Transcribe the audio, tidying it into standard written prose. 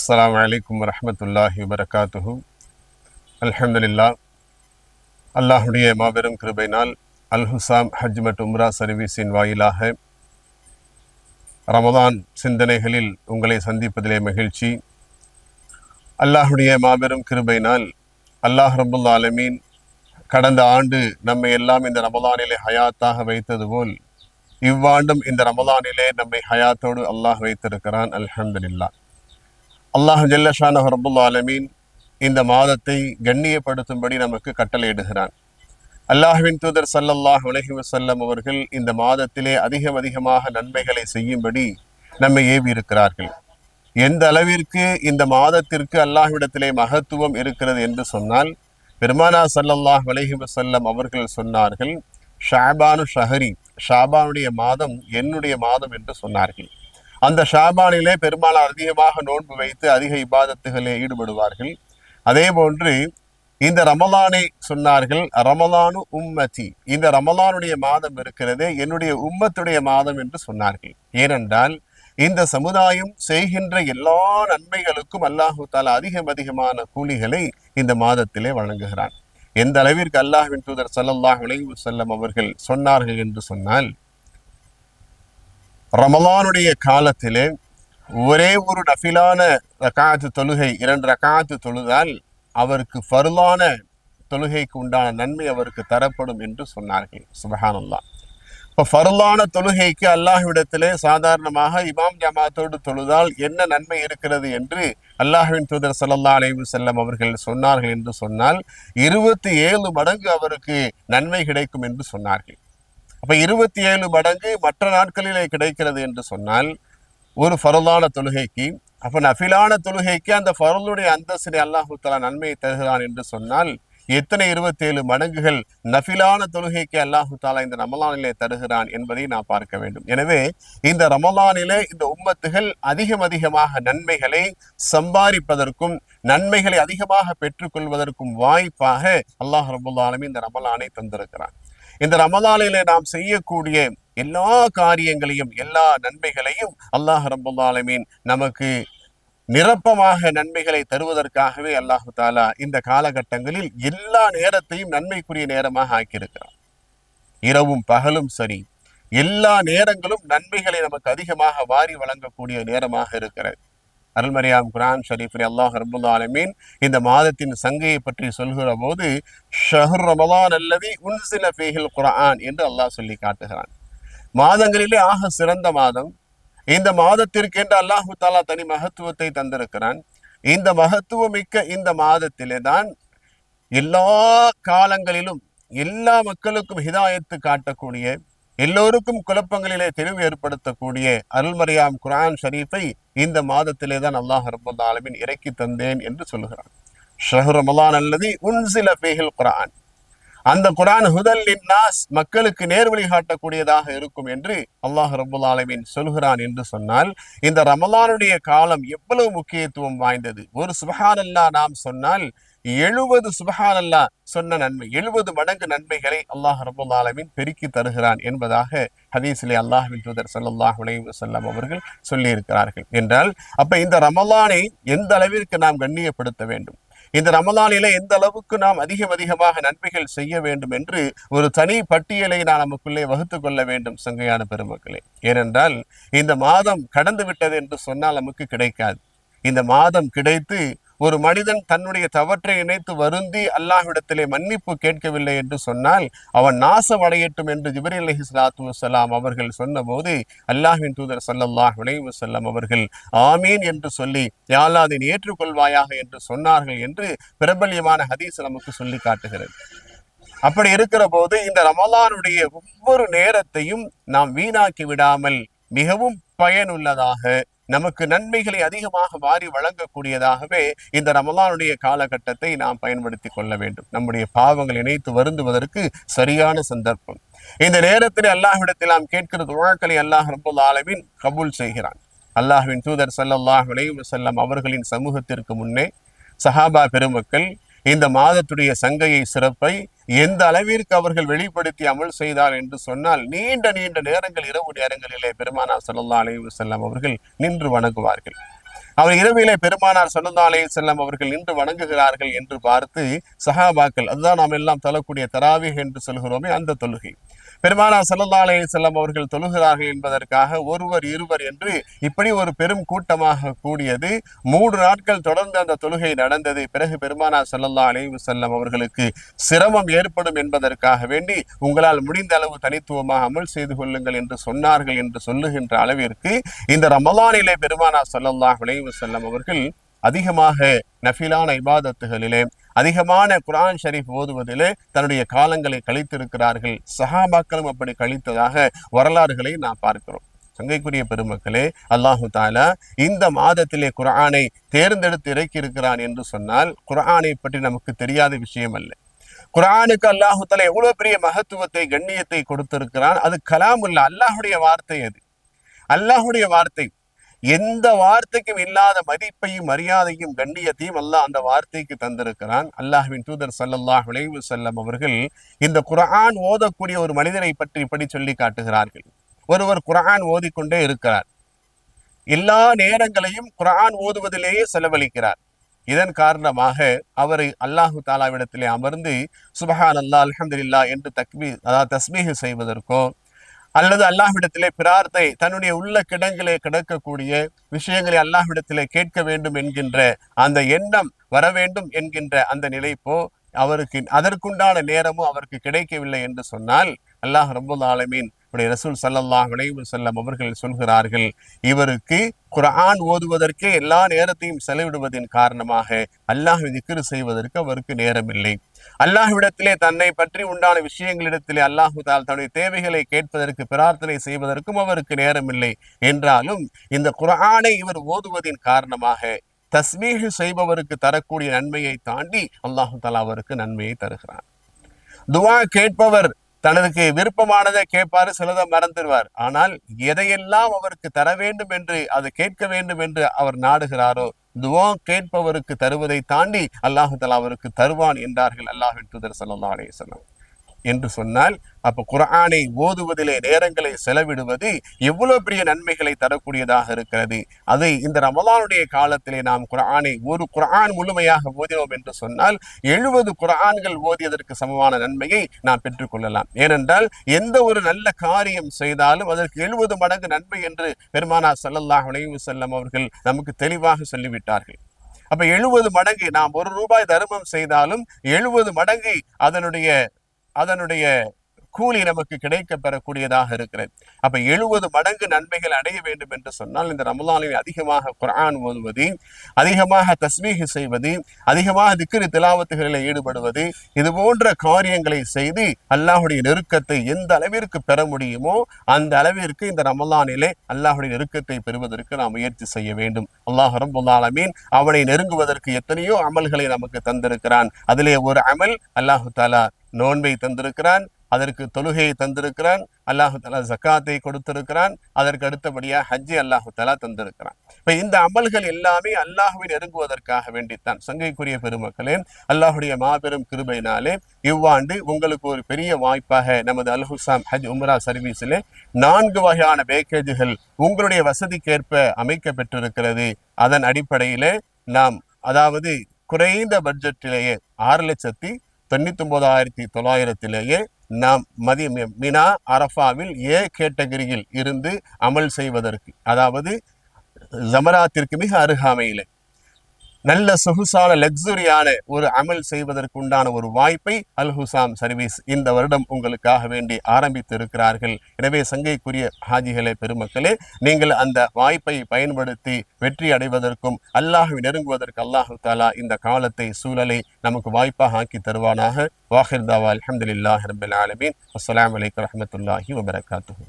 அஸ்ஸலாமு அலைக்கும் வரஹ்மத்துல்லாஹி வபரகாத்துஹு. அல்ஹம்துலில்லாஹ். அல்லாஹுடைய மாபெரும் கிருபையினால் அல்-ஹுஸாம் ஹஜ் மற்றும் உம்ரா சர்வீஸின் வாயிலாக ரமதான் சிந்தனைகளில் உங்களை சந்திப்பதிலே மகிழ்ச்சி. அல்லாஹுடைய மாபெரும் கிருபையினால் அல்லாஹ் ரப்புல் ஆலமீன் கடந்த ஆண்டு நம்மை எல்லாம் இந்த ரமதானிலே ஹயாத்தாக வைத்தது போல் இவ்வாண்டும் இந்த ரமதானிலே நம்மை ஹயாத்தோடு அல்லாஹ் வைத்திருக்கிறான். அல்ஹம்துலில்லாஹ். அல்லாஹ் ஜல்ல ஷானஹு ரப்புல் ஆலமீன் இந்த மாதத்தை கண்ணியப்படுத்தும்படி நமக்கு கட்டளையிடுகிறான். அல்லாஹ்வின் தூதர் ஸல்லல்லாஹு அலைஹி வஸல்லம் அவர்கள் இந்த மாதத்திலே அதிகமாக நன்மைகளை செய்யும்படி நம்மை ஏவி இருக்கிறார்கள். எந்த அளவிற்கு இந்த மாதத்திற்கு அல்லாஹ்விடத்திலே மகத்துவம் இருக்கிறது என்று சொன்னால், பெருமானா ஸல்லல்லாஹு அலைஹி வஸல்லம் அவர்கள் சொன்னார்கள், ஷஅபானு ஷஹரி, ஷாபானுடைய மாதம் என்னுடைய மாதம் என்று சொன்னார்கள். அந்த ஷாபானிலே பெரும்பாலும் அதிகமாக நோன்பு வைத்து அதிக இபாதத்துகளே ஈடுபடுவார்கள். அதே போன்று இந்த ரமலானை சொன்னார்கள், ரமலானு உம்மதி, இந்த ரமலானுடைய மாதம் இருக்கிறதே என்னுடைய உம்மத்துடைய மாதம் என்று சொன்னார்கள். ஏனென்றால் இந்த சமுதாயம் செய்கின்ற எல்லா நன்மைகளுக்கும் அல்லாஹு தஆலா அதிகமான கூலிகளை இந்த மாதத்திலே வழங்குகிறான். எந்த அளவிற்கு அல்லாஹ்வின் தூதர் ஸல்லல்லாஹு அலைஹி வஸல்லம் அவர்கள் சொன்னார்கள் என்று சொன்னால், ரமலானுடைய காலத்திலே ஒரே ஒரு நஃபிலான ரகாத்து தொழுகை, 2 ரகாத்து தொழுதால் அவருக்கு ஃபர்லான தொழுகைக்கு உண்டான நன்மை அவருக்கு தரப்படும் என்று சொன்னார்கள். சுப்ஹானல்லாஹ். இப்போ ஃபர்லான தொழுகைக்கு அல்லாஹ்விடத்திலே சாதாரணமாக இமாம் ஜமாத்தோடு தொழுதால் என்ன நன்மை இருக்கிறது என்று அல்லாஹ்வின் தூதர் ஸல்லல்லாஹு அலைஹி வஸல்லம் அவர்கள் சொன்னார்கள் என்று சொன்னால் 27 மடங்கு அவருக்கு நன்மை கிடைக்கும் என்று சொன்னார்கள். அப்ப 27 மடங்கு மற்ற நாட்களிலே கிடைக்கிறது என்று சொன்னால் ஒரு ஃபர்லான தொழுகைக்கு, அப்ப நஃபிலான தொழுகைக்கு அந்த ஃபர்லுடைய அந்தஸ்திலே அல்லாஹு தஆலா நன்மையை தருகிறான் என்று சொன்னால் எத்தனை 27 மடங்குகள் நஃபிலான தொழுகைக்கு அல்லாஹு தஆலா இந்த ரமலானிலே தருகிறான் என்பதை நாம் பார்க்க வேண்டும். எனவே இந்த ரமலானிலே இந்த உம்மத்துகள் அதிகமாக நன்மைகளை சம்பாதிப்பதற்கும் நன்மைகளை அதிகமாக பெற்றுக்கொள்வதற்கும் வாய்ப்பாக அல்லாஹ் ரப்புல் ஆலமீன் இந்த ரமலானை தந்திருக்கிறான். இந்த ரமலானிலே நாம் செய்யக்கூடிய எல்லா காரியங்களையும், எல்லா நன்மைகளையும் அல்லாஹ் ரப்புல் ஆலமீன் நமக்கு நிரப்பமாக நன்மைகளை தருவதற்காகவே அல்லாஹு தஆலா இந்த காலகட்டங்களில் எல்லா நேரத்தையும் நன்மைக்குரிய நேரமாக ஆக்கியிருக்கிறார். இரவும் பகலும் சரி, எல்லா நேரங்களும் நன்மைகளை நமக்கு அதிகமாக வாரி வழங்கக்கூடிய நேரமாக இருக்கிறது. அருள்மறையாம் குர்ஆன் ஷரீஃபில் அல்லாஹ் ரப்புல் ஆலமீன் இந்த மாதத்தின் சங்கையை பற்றி சொல்கிற போது, ஷஹ்ரு ரமலான் அல்லதி உன்ஸில ஃபீஹில் குர்ஆன் என்று அல்லாஹ் சொல்லி காட்டுகிறான். மாதங்களிலே ஆக சிறந்த மாதம் இந்த மாதத்திற்கென்று அல்லாஹு தஆலா தனி மகத்துவத்தை தந்திருக்கிறான். இந்த மகத்துவமிக்க இந்த மாதத்திலே தான் எல்லா காலங்களிலும் எல்லா மக்களுக்கும் ஹிதாயத்து காட்டக்கூடிய, எல்லோருக்கும் குழப்பங்களிலே தெளிவு ஏற்படுத்தக்கூடிய அருள்மறையாம் குர்ஆன் ஷரீஃபை இந்த மாதத்திலே தான் அல்லாஹ் ரப்புல் ஆலமீன் இறக்கி தந்தேன் என்று சொல்கிறான். ஷஹ்ரு ரமலான் அல்லதி உன்ஸில ஃபீஹில் குர்ஆன். அந்த குர்ஆன் ஹுதல் லின்னாஸ், மக்களுக்கு நேர்வழி காட்டக்கூடியதாக இருக்கும் என்று அல்லாஹ் ரப்புல் ஆலமீன் சொல்கிறான் என்று சொன்னால், இந்த ரமலானுடைய காலம் எவ்வளவு முக்கியத்துவம் வாய்ந்தது. ஒரு சுப்ஹானல்லாஹ் நாம் சொன்னால் 70 சுப்ஹானல்லாஹ் சொன்ன நன்மை, 70 மடங்கு நன்மைகளை அல்லாஹ் ரப்புல் ஆலமீன் பெருக்கி தருகிறான் என்பதாக ஹதீஸிலே அல்லாஹ்வின் தூதர் ஸல்லல்லாஹு அலைஹி வஸல்லம் அவர்கள் சொல்லி இருக்கிறார்கள். என்றால் அப்ப இந்த ரமலானை எந்த அளவிற்கு நாம் கண்ணியப்படுத்த வேண்டும், இந்த ரமலானிலே எந்த அளவுக்கு நாம் அதிகமாக நன்மைகள் செய்ய வேண்டும் என்று ஒரு தனி பட்டியலை நான் நமக்குள்ளே வகுத்து கொள்ள வேண்டும் சங்கையான பெருமக்களே. ஏனென்றால் இந்த மாதம் கடந்து விட்டது என்று சொன்னால் நமக்கு கிடைக்காது. இந்த மாதம் கிடைத்து ஒரு மனிதன் தன்னுடைய தவற்றை நினைத்து வருந்தி அல்லாஹ்விடத்திலே மன்னிப்பு கேட்கவில்லை என்று சொன்னால் அவன் நாசம் அடையட்டும் என்று ஜிப்ரீல் அலைஹிஸ்ஸலாத்து வஸ்ஸலாம் அவர்கள் சொன்னபோது அல்லாஹ்வின் தூதர் ஸல்லல்லாஹு அலைஹி வஸல்லம் அவர்கள் ஆமீன் என்று சொல்லி, யா அல்லாஹ் அதை ஏற்றுக்கொள்வாயாக என்று சொன்னார்கள் என்று பிரபல்யமான ஹதீஸ் நமக்கு சொல்லி காட்டுகிறது. அப்படி இருக்கிற போது இந்த ரமலானுடைய ஒவ்வொரு நேரத்தையும் நாம் வீணாக்கி விடாமல் மிகவும் பயனுள்ளதாக, நமக்கு நன்மைகளை அதிகமாக வாரி வழங்கக்கூடியதாகவே இந்த ரமலானுடைய காலகட்டத்தை நாம் பயன்படுத்தி கொள்ள வேண்டும். நம்முடைய பாவங்கள் இணைத்து வருந்துவதற்கு சரியான சந்தர்ப்பம். இந்த நேரத்தில் அல்லாஹ்விடத்தில் நாம் கேட்கிற துஆக்களை அல்லாஹ் ரப்புல் ஆலமீன் கபூல் செய்கிறான். அல்லாஹ்வின் தூதர் ஸல்லல்லாஹு அலைஹி வஸல்லம் அவர்களின் சமூகத்திற்கு முன்னே சஹாபா பெருமக்கள் இந்த மாதத்துடைய சங்கையை, சிறப்பை எந்த அளவிற்கு அவர்கள் வெளிப்படுத்தி அமல் செய்தார் என்று சொன்னால், நீண்ட நேரங்கள், இரவு நேரங்களிலே பெருமானார் ஸல்லல்லாஹு அலைஹி வஸல்லம் அவர்கள் நின்று வணங்குவார்கள். அவர் இரவிலே பெருமானார் ஸல்லல்லாஹு அலைஹி வஸல்லம் அவர்கள் நின்று வணங்குகிறார்கள் என்று பார்த்து சஹாபாக்கள், அதுதான் நாம் எல்லாம் தொழக்கூடிய தராவீஹ் என்று சொல்கிறோமே அந்த தொழுகை, பெருமானார் ஸல்லல்லாஹு அலைஹி வஸல்லம் அவர்கள் தொழுகிறார்கள் என்பதற்காக ஒருவர் இருவர் என்று இப்படி ஒரு பெரும் கூட்டமாக கூடியது. 3 நாட்கள் தொடர்ந்து அந்த தொழுகை நடந்தது. பிறகு பெருமானார் ஸல்லல்லாஹு அலைஹி வஸல்லம் அவர்களுக்கு சிரமம் ஏற்படும் என்பதற்காக வேண்டி உங்களால் முடிந்த அளவு தனித்துவமாக அமல் செய்து கொள்ளுங்கள் என்று சொன்னார்கள் என்று சொல்லுகின்ற அளவிற்கு இந்த ரமலானிலே பெருமானார் ஸல்லல்லாஹு அலைஹி வஸல்லம் அவர்கள் அதிகமாக நஃபிலான இபாதத்துகளிலே, அதிகமான குர்ஆன் ஷரீஃப் ஓதுவதிலே தன்னுடைய காலங்களை கழித்திருக்கிறார்கள். சஹாபாக்களும் அப்படி கழித்ததாக வரலாறுகளை நாம் பார்க்கிறோம். சங்கைக்குரிய பெருமக்களே, அல்லாஹு தாலா இந்த மாதத்திலே குர்ஆனை தேர்ந்தெடுத்து இறக்கி இருக்கிறான் என்று சொன்னால் குர்ஆனை பற்றி நமக்கு தெரியாத விஷயம் அல்ல. குர்ஆனுக்கு அல்லாஹு தாலா எவ்வளவு பெரிய மகத்துவத்தை, கண்ணியத்தை கொடுத்திருக்கிறான். அது கலாமுல்லா, அல்லாஹுடைய வார்த்தை. அது அல்லாஹுடைய வார்த்தை. எந்த வார்த்தைக்கும் இல்லாத மதிப்பையும் மரியாதையும் கண்ணியத்தையும் அல்லாஹ் அந்த வார்த்தைக்கு தந்திருக்கிறான். அல்லாஹ்வின் தூதர் ஸல்லல்லாஹு அலைஹி வஸல்லம் அவர்கள் இந்த குர்ஆன் ஓதக்கூடிய ஒரு மனிதரை பற்றி இப்படி சொல்லி காட்டுகிறார்கள். ஒருவர் குர்ஆன் ஓதிக்கொண்டே இருக்கிறார். எல்லா நேரங்களையும் குர்ஆன் ஓதுவதிலேயே செலவழிக்கிறார். இதன் காரணமாக அவரை அல்லாஹு தாலாவிடத்திலே அமர்ந்து சுப்ஹானல்லாஹ் அல்ஹம்துலில்லாஹ் என்று தஸ்பீஹ் செய்வதற்கோ அல்லது அல்லாஹ்விடத்திலே பிரார்த்தை, தன்னுடைய உள்ள கிடங்கிலே கிடக்கக்கூடிய விஷயங்களை அல்லாஹ்விடத்திலே கேட்க வேண்டும் என்கின்ற அந்த எண்ணம் வர வேண்டும் என்கின்ற அந்த நிலைப்போ அவருக்கு அதற்குண்டான நேரமோ அவருக்கு கிடைக்கவில்லை என்று சொன்னால் அல்லாஹ் ரப்புல் ஆலமீன் ரசூல் ஸல்லல்லாஹு அலைஹி வஸல்லம் அவர்கள் சொல்கிறார்கள், இவருக்கு குர்ஆன் ஓதுவதற்கே எல்லா நேரத்தையும் செலவிடுவதன் காரணமாக அல்லாஹ்வை திக்ர் செய்வதற்கு அவருக்கு நேரமில்லை. அல்லாஹ்விடத்திலே தன்னை பற்றி உண்டான விஷயங்களிடத்திலே அல்லாஹு தஆலா தன்னுடைய தேவைகளை கேட்பதற்கு, பிரார்த்தனை செய்வதற்கும் அவருக்கு நேரமில்லை. என்றாலும் இந்த குர்ஆனை இவர் ஓதுவதின் காரணமாக தஸ்பீஹ் செய்பவருக்கு தரக்கூடிய நன்மையை தாண்டி அல்லாஹு தஆலா அவருக்கு நன்மையை தருகிறான். துஆ கேட்பவர் தனக்கு விருப்பமானதை கேட்பாரு, சிலதை மறந்துடுவார். ஆனால் எதையெல்லாம் அவருக்கு தர வேண்டும் என்று, அது கேட்க வேண்டும் என்று அவர் நாடுகிறாரோ, துஆ கேட்பவருக்கு தருவதை தாண்டி அல்லாஹு தஆலா அவருக்கு தருவான் என்றார்கள் அல்லாஹ்வின் தூதர் ஸல்லல்லாஹு அலைஹி வஸல்லம். என்று சொன்னால் அப்ப குர்ஆனை ஓதுவதிலே நேரங்களை செலவிடுவது எவ்வளவு பெரிய நன்மைகளை தரக்கூடியதாக இருக்கிறது. அதை இந்த ரமலானுடைய காலத்திலே நாம் ஒரு குர்ஆன் முழுமையாக ஓதினோம் என்று சொன்னால் 70 குர்ஆன்கள் ஓதியதற்கு சமமான நன்மையை நாம் பெற்றுக்கொள்ளலாம். ஏனென்றால் எந்த ஒரு நல்ல காரியம் செய்தாலும் அதற்கு 70 மடங்கு நன்மை என்று பெருமானார் ஸல்லல்லாஹு அலைஹி வஸல்லம் அவர்கள் நமக்கு தெளிவாக சொல்லிவிட்டார்கள். அப்ப 70 மடங்கு, நாம் ₹1 தர்மம் செய்தாலும் 70 மடங்கு அதனுடைய கூலி நமக்கு கிடைக்க பெறக்கூடியதாக இருக்கிறது. அப்ப 70 மடங்கு நன்மைகள் அடைய வேண்டும் என்று சொன்னால் இந்த ரமலானில் அதிகமாக குர்ஆன் ஓதுவது, அதிகமாக தஸ்பீஹ் செய்வது, அதிகமாக திக்ர் திலாவத்துகளில் ஈடுபடுவது, இது போன்ற காரியங்களை செய்து அல்லாஹுடைய நெருக்கத்தை எந்த அளவிற்கு பெற முடியுமோ அந்த அளவிற்கு இந்த ரமலானிலே அல்லாஹுடைய நெருக்கத்தை பெறுவதற்கு நாம் முயற்சி செய்ய வேண்டும். அல்லாஹ் ரப்பல் ஆலமீன் அவனை நெருங்குவதற்கு எத்தனையோ அமல்களை நமக்கு தந்திருக்கிறான். அதிலே ஒரு அமல் அல்லாஹு தஆலா நோன்பை தந்திருக்கிறான், அதற்கு தொழுகையை தந்திருக்கிறான், அல்லாஹு தஆலா ஜக்காத்தை கொடுத்திருக்கிறான், அதற்கு அடுத்தபடியாக ஹஜ்ஜை அல்லாஹு தஆலா தந்திருக்கிறான். இப்ப இந்த அமல்கள் எல்லாமே அல்லாஹ்வை நெருங்குவதற்காக வேண்டித்தான். சங்கைக்குரிய பெருமக்களே, அல்லாஹுடைய மாபெரும் கிருபையினாலே இவ்வாண்டு உங்களுக்கு ஒரு பெரிய வாய்ப்பாக நமது அல் ஹுஸாம் ஹஜ் உம்ரா சர்வீஸிலே 4 வகையான பேக்கேஜுகள் உங்களுடைய வசதிக்கேற்ப அமைக்கப்பட்டிருக்கிறது. அதன் அடிப்படையிலே நாம், அதாவது குறைந்த பட்ஜெட்டிலேயே 6,99,900 நாம் மினா அரஃபாவில் கேட்டகரியில் இருந்து அமல் செய்வதற்கு, அதாவது ஜமராத்திற்கு மிக அருகாமையிலே நல்ல சொகுசான லக்ஸுரியான ஒரு அமல் செய்வதற்கு உண்டான ஒரு வாய்ப்பை அல் ஹுஸாம் சர்வீஸ் இந்த வருடம் உங்களுக்காக வேண்டி ஆரம்பித்து இருக்கிறார்கள். எனவே சங்கைக்குரிய ஹாஜிகளே, பெருமக்களே, நீங்கள் அந்த வாய்ப்பை பயன்படுத்தி வெற்றி அடைவதற்கும் அல்லாஹ்வை நெருங்குவதற்கு அல்லாஹு தஆலா இந்த காலத்தை, சூழலை நமக்கு வாய்ப்பாக ஆக்கி தருவானாக. வாஹிர் தாவா அல்ஹம்துலில்லாஹி ரப்பில் ஆலமீன். அஸ்ஸலாமு அலைக்கும் வரஹ்மத்துல்லாஹி வபரகாத்துஹு.